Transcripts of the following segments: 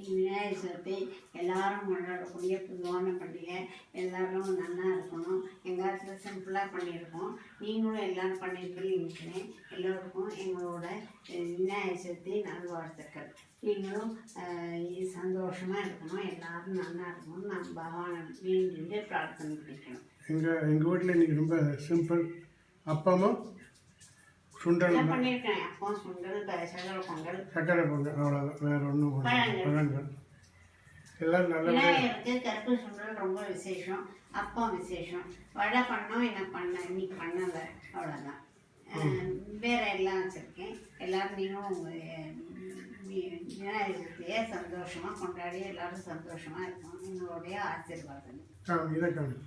விநாயகர் சதுர்த்தி எல்லாரும் கொண்டாடக்கூடிய பொதுவான பண்டிகை. எல்லோரும் நல்லா இருக்கணும். எங்கள் காலத்தில் சிம்பிளாக பண்ணியிருக்கோம். நீங்களும் எல்லோரும் பண்ணியிருப்பீங்கன்னு நினைக்கிறேன். எல்லோருக்கும் எங்களோட விநாயகர் சதுர்த்தி நல்வாழ்த்துக்கள். நீங்களும் சந்தோஷமாக இருக்கணும், எல்லோரும் நல்லா இருக்கணும். நம்ம பகவானை வேண்டிட்டு பிரார்த்தனை பண்ணிக்கணும். எங்கள் வீட்டில் இன்றைக்கி ரொம்ப சிம்பிள். அப்பமும் சுண்டல் பண்ணியிருக்கேன். அப்போ சுண்டல், சக்கரை பொங்கல், அவ்வளோதான். வேறு ஒன்றும் பழங்கள் எல்லோரும் நல்ல. விநாயகருக்கு கருப்பு சுண்டல் ரொம்ப விசேஷம். அப்போ விசேஷம். வடை பண்ணோம், இன்னைக்கு பண்ணலை, அவ்வளோதான். வேறு எல்லாம் வச்சுருக்கேன். எல்லோரும் நீங்களும் உங்கள் விநாயகத்தையே சந்தோஷமாக கொண்டாடி எல்லோரும் சந்தோஷமாக இருக்கணும். உங்களுடைய ஆசீர்வாதம். இதை காணும்.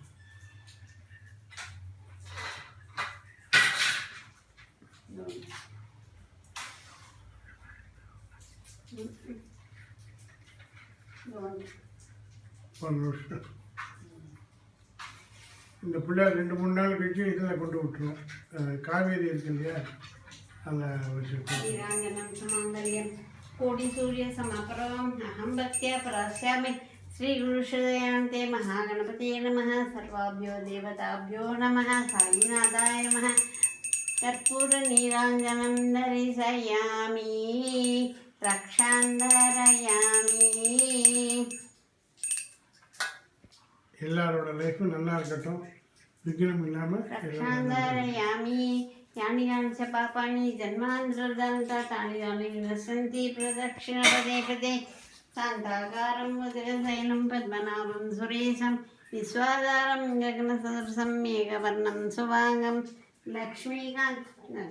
ஒரு நிமிஷம். இந்த பிள்ளை 2-3 நாள் கழிச்சு இதில் கொண்டு விட்டுருவோம். காவேரி இருக்கு இல்லையா, அங்கே வச்சுருக்கோம். கோடி சூரிய சமபரம் அகம் பக்தியா பராஸ்யாமி. ஸ்ரீ குருஷதயாந்தே மகாகணபதியே நமः. சர்வாபியோ தேவதாபியோ நமः. சாயிநாதாய நமः. கற்பூர நீராஞ்சனம் தரிசயாமி. ரக்ஷாந்தரயாமி. எல்லாரோட லைஃப்பும் நல்லா இருக்கட்டும், விக்னம் இல்லாமல். ரக்ஷாந்தரயாமி. यानि यानि च पापानि जन्मान्तर्दानि यानि नश्यन्ति प्रदक्षिण पदे पदे. शान्ताकारं वज्रशयनं पद्मनाभं सुरेशं विश्वाधारं गगनसदृशं मेघवर्णं सुवाङ्गं लक्ष्मीकान्तं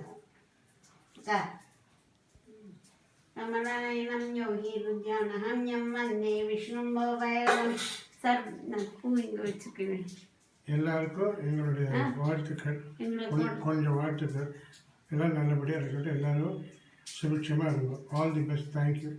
कमलानयनं योगिरुद्यानहं वन्दे विष्णुं भवभयं सर्व. எல்லாருக்கும் எங்களுடைய வாழ்த்துக்கள், கொஞ்சம் வாழ்த்துக்கள். எல்லாம் நல்லபடியாக இருக்கட்டும். எல்லோரும் சுபிட்சமாக இருக்கும். All the best. தேங்க்யூ.